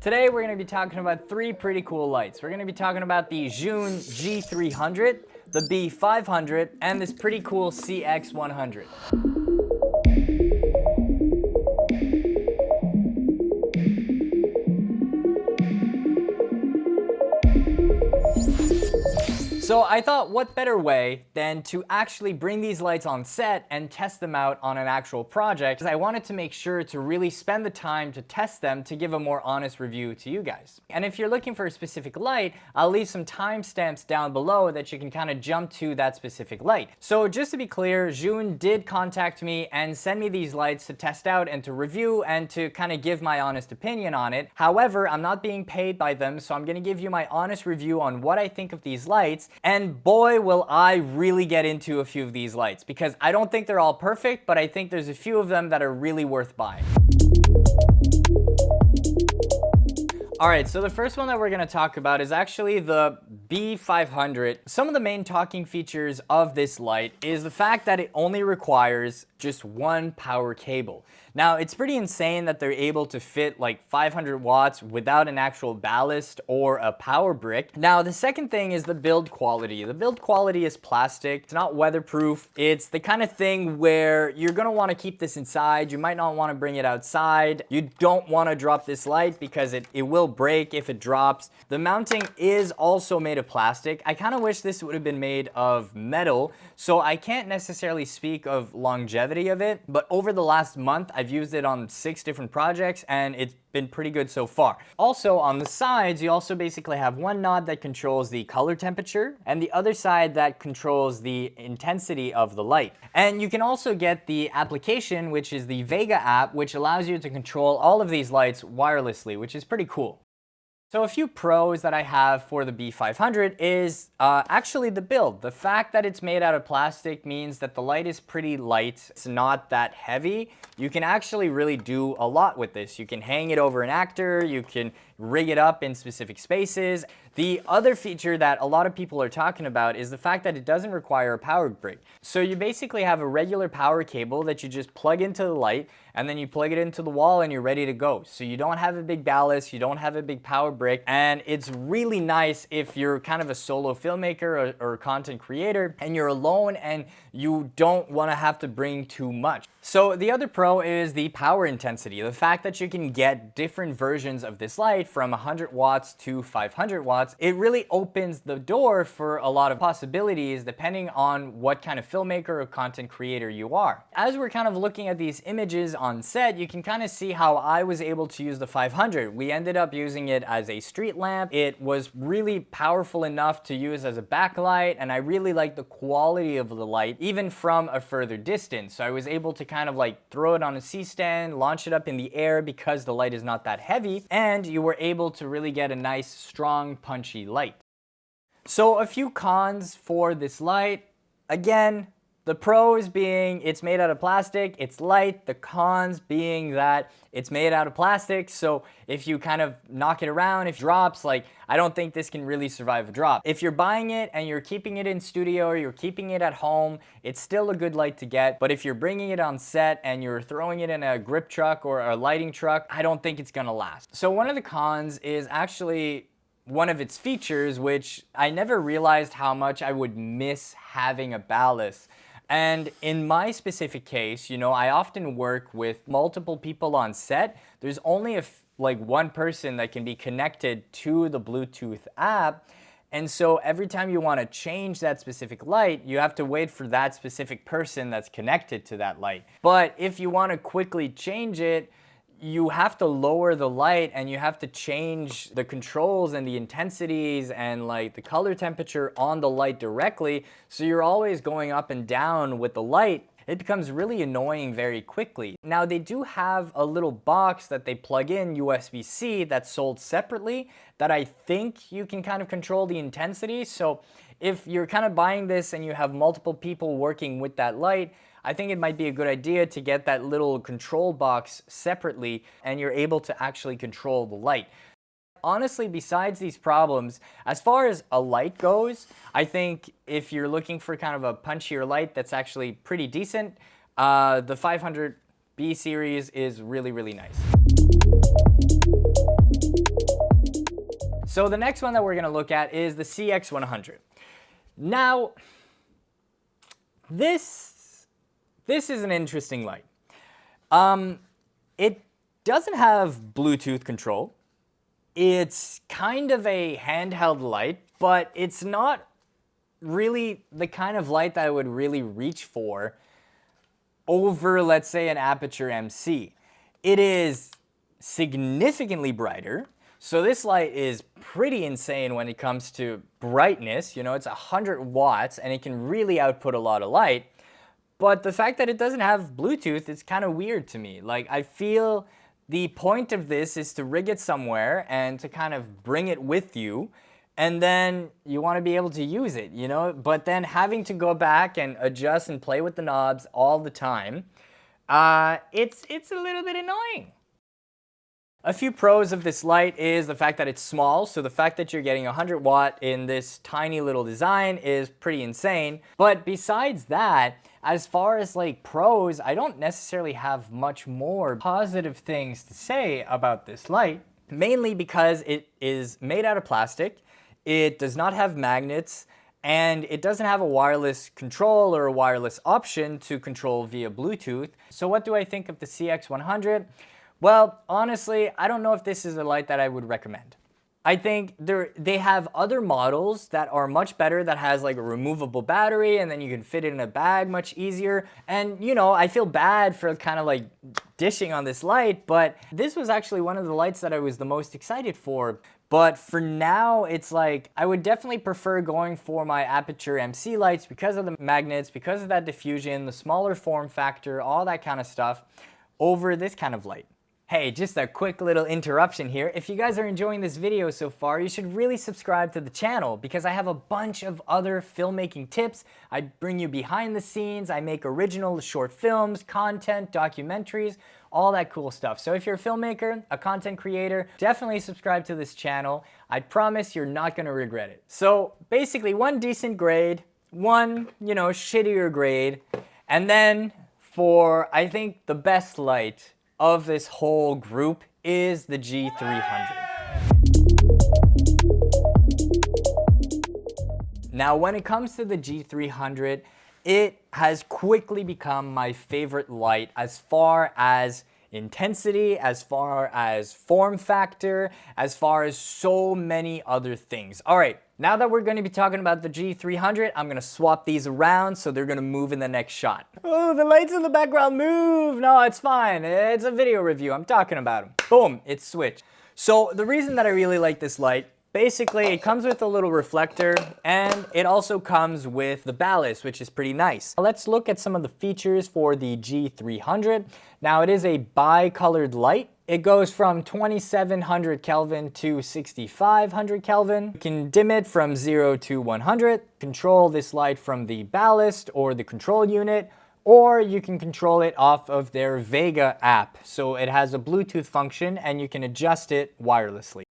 Today we're going to be talking about three pretty cool lights. We're going to be talking about the Zhiyun G300, the B500, and this pretty cool CX100. So I thought, what better way than to actually bring these lights on set and test them out on an actual project, because I wanted to make sure to really spend the time to test them to give a more honest review to you guys. And if you're looking for a specific light, I'll leave some timestamps down below that you can kind of jump to that specific light. So just to be clear, Zhiyun did contact me and send me these lights to test out and to review and to kind of give my honest opinion on it. However, I'm not being paid by them, so I'm going to give you my honest review on what I think of these lights. And boy, will I really get into a few of these lights, because I don't think they're all perfect, but I think there's a few of them that are really worth buying. Alright, so the first one that we're going to talk about is actually the B500. Some of the main talking features of this light is the fact that it only requires just one power cable. Now, it's pretty insane that they're able to fit like 500 watts without an actual ballast or a power brick. Now, the second thing is the build quality. The build quality is plastic. It's not weatherproof. It's the kind of thing where you're going to want to keep this inside. You might not want to bring it outside. You don't want to drop this light because it will break if it drops. The mounting is also made of plastic. I kind of wish this would have been made of metal, so I can't necessarily speak of longevity of it, but over the last month, I've used it on 6 different projects and it's been pretty good so far. Also, on the sides, you also basically have one knob that controls the color temperature and the other side that controls the intensity of the light. And you can also get the application, which is the Vega app, which allows you to control all of these lights wirelessly, which is pretty cool. So a few pros that I have for the B500 is actually the build. The fact that it's made out of plastic means that the light is pretty light. It's not that heavy. You can actually really do a lot with this. You can hang it over an actor, you can rig it up in specific spaces. The other feature that a lot of people are talking about is the fact that it doesn't require a power brick. So you basically have a regular power cable that you just plug into the light, and then you plug it into the wall and you're ready to go. So you don't have a big ballast, you don't have a big power brick, and it's really nice if you're kind of a solo filmmaker or content creator and you're alone and you don't want to have to bring too much. So the other pro is the power intensity. The fact that you can get different versions of this light from 100 watts to 500 watts, it really opens the door for a lot of possibilities depending on what kind of filmmaker or content creator you are. As we're kind of looking at these images on set, you can kind of see how I was able to use the 500. We ended up using it as a street lamp. It was really powerful enough to use as a backlight, and I really liked the quality of the light even from a further distance. So I was able to kind of like throw it on a C-stand, launch it up in the air because the light is not that heavy, and you were able to really get a nice, strong, punchy light. So a few cons for this light. Again, the pros being it's made out of plastic, it's light. The cons being that it's made out of plastic, so if you kind of knock it around, if it drops, like, I don't think this can really survive a drop. If you're buying it and you're keeping it in studio or you're keeping it at home, it's still a good light to get. But if you're bringing it on set and you're throwing it in a grip truck or a lighting truck, I don't think it's gonna last. So one of the cons is actually one of its features, which I never realized how much I would miss having a ballast. And in my specific case, you know, I often work with multiple people on set. There's only like one person that can be connected to the Bluetooth app. And so every time you want to change that specific light, you have to wait for that specific person that's connected to that light. But if you want to quickly change it, you have to lower the light and you have to change the controls and the intensities and like the color temperature on the light directly. So you're always going up and down with the light. It becomes really annoying very quickly. Now they do have a little box that they plug in USB-C that's sold separately that I think you can kind of control the intensity. So if you're kind of buying this and you have multiple people working with that light, I think it might be a good idea to get that little control box separately and you're able to actually control the light. Honestly, besides these problems, as far as a light goes, I think if you're looking for kind of a punchier light that's actually pretty decent, the 500B series is really, really nice. So the next one that we're going to look at is the CX100. Now, this is an interesting light. It doesn't have Bluetooth control. It's kind of a handheld light, but it's not really the kind of light that I would really reach for over, let's say, an Aperture MC. It is significantly brighter. So this light is pretty insane when it comes to brightness. You know, it's 100 watts and it can really output a lot of light. But the fact that it doesn't have Bluetooth is kind of weird to me. Like, I feel the point of this is to rig it somewhere and to kind of bring it with you. And then you want to be able to use it, you know? But then having to go back and adjust and play with the knobs all the time, it's a little bit annoying. A few pros of this light is the fact that it's small, so the fact that you're getting 100 watt in this tiny little design is pretty insane. But besides that, as far as like pros, I don't necessarily have much more positive things to say about this light, mainly because it is made out of plastic, it does not have magnets, and it doesn't have a wireless control or a wireless option to control via Bluetooth. So what do I think of the CX100? Well, honestly, I don't know if this is a light that I would recommend. I think they have other models that are much better, that has like a removable battery and then you can fit it in a bag much easier. And you know, I feel bad for kind of like dishing on this light, but this was actually one of the lights that I was the most excited for. But for now, it's like, I would definitely prefer going for my Aperture MC lights because of the magnets, because of that diffusion, the smaller form factor, all that kind of stuff, over this kind of light. Hey, just a quick little interruption here. If you guys are enjoying this video so far, you should really subscribe to the channel because I have a bunch of other filmmaking tips. I bring you behind the scenes, I make original short films, content, documentaries, all that cool stuff. So if you're a filmmaker, a content creator, definitely subscribe to this channel. I promise you're not gonna regret it. So basically, one decent grade, one, you know, shittier grade, and then for, I think, the best light of this whole group is the G300. Now, when it comes to the G300, it has quickly become my favorite light as far as intensity, as far as form factor, as far as so many other things. All right, now that we're going to be talking about the G300, I'm going to swap these around so they're going to move in the next shot. Oh, the lights in the background move. No, it's fine. It's a video review. I'm talking about them. Boom, it's switched. So the reason that I really like this light, basically, it comes with a little reflector and it also comes with the ballast, which is pretty nice. Let's look at some of the features for the G300. Now, it is a bi-colored light. It goes from 2700 Kelvin to 6500 Kelvin. You can dim it from 0 to 100, control this light from the ballast or the control unit, or you can control it off of their Vega app. So it has a Bluetooth function and you can adjust it wirelessly.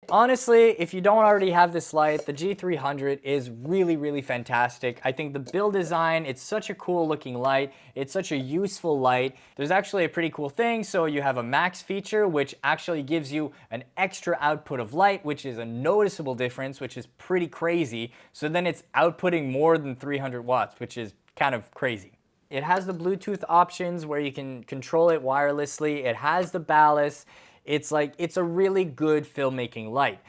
Honestly, if you don't already have this light, the G300 is really, really fantastic. I think the build design, it's such a cool looking light. It's such a useful light. There's actually a pretty cool thing. So you have a max feature, which actually gives you an extra output of light, which is a noticeable difference, which is pretty crazy. So then it's outputting more than 300 watts, which is kind of crazy. It has the Bluetooth options where you can control it wirelessly. It has the ballast. It's a really good filmmaking light.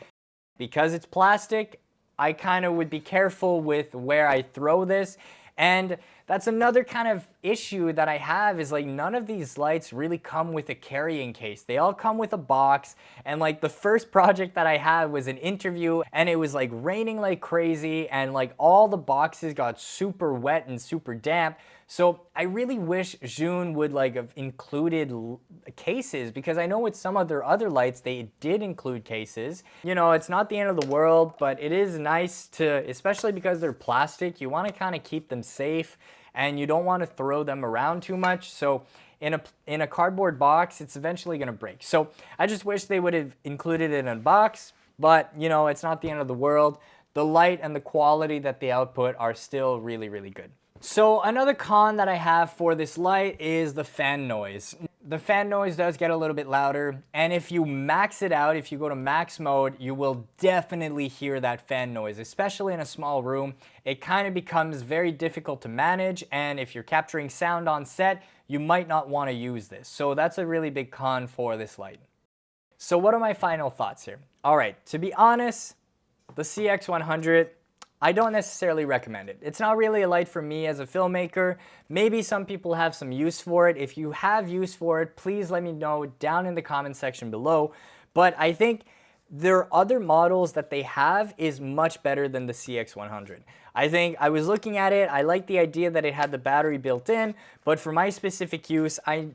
Because it's plastic, I kind of would be careful with where I throw this. And that's another kind of issue that I have is like none of these lights really come with a carrying case. They all come with a box. And like the first project that I had was an interview and it was like raining like crazy and like all the boxes got super wet and super damp. So I really wish Zhiyun would like have included cases because I know with some of their other lights they did include cases. You know, it's not the end of the world, but it is nice to, especially because they're plastic, you want to kind of keep them safe and you don't want to throw them around too much. So in a cardboard box, it's eventually going to break. So I just wish they would have included it in a box, but you know, it's not the end of the world. The light and the quality that they output are still really, really good. So another con that I have for this light is the fan noise. The fan noise does get a little bit louder, and if you max it out, if you go to max mode, you will definitely hear that fan noise, especially in a small room. It kind of becomes very difficult to manage, and if you're capturing sound on set, you might not want to use this. So that's a really big con for this light. So what are my final thoughts here? All right, to be honest, the CX100, I don't necessarily recommend it. It's not really a light for me as a filmmaker. Maybe some people have some use for it. If you have use for it, please let me know down in the comment section below. But I think their other models that they have is much better than the CX100. I think I was looking at it, I like the idea that it had the battery built in, but for my specific use, I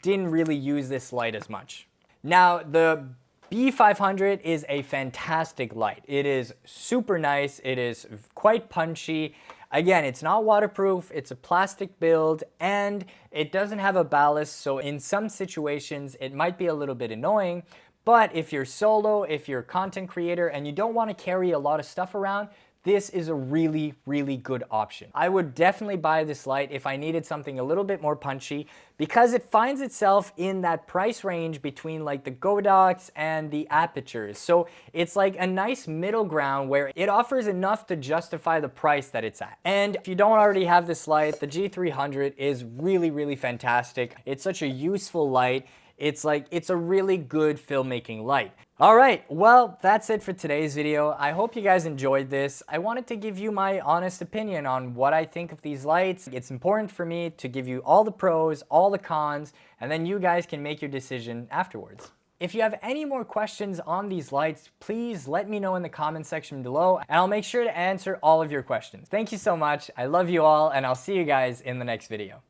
didn't really use this light as much. Now, the B500 is a fantastic light. It is super nice. It is quite punchy. Again, it's not waterproof. It's a plastic build and it doesn't have a ballast. So in some situations, it might be a little bit annoying. But if you're solo, if you're a content creator and you don't want to carry a lot of stuff around, this is a really, really good option. I would definitely buy this light if I needed something a little bit more punchy because it finds itself in that price range between like the Godox and the Apertures. So it's like a nice middle ground where it offers enough to justify the price that it's at. And if you don't already have this light, the G300 is really, really fantastic. It's such a useful light. It's a really good filmmaking light. All right, well, that's it for today's video. I hope you guys enjoyed this. I wanted to give you my honest opinion on what I think of these lights. It's important for me to give you all the pros, all the cons, and then you guys can make your decision afterwards. If you have any more questions on these lights, please let me know in the comment section below, and I'll make sure to answer all of your questions. Thank you so much. I love you all, and I'll see you guys in the next video.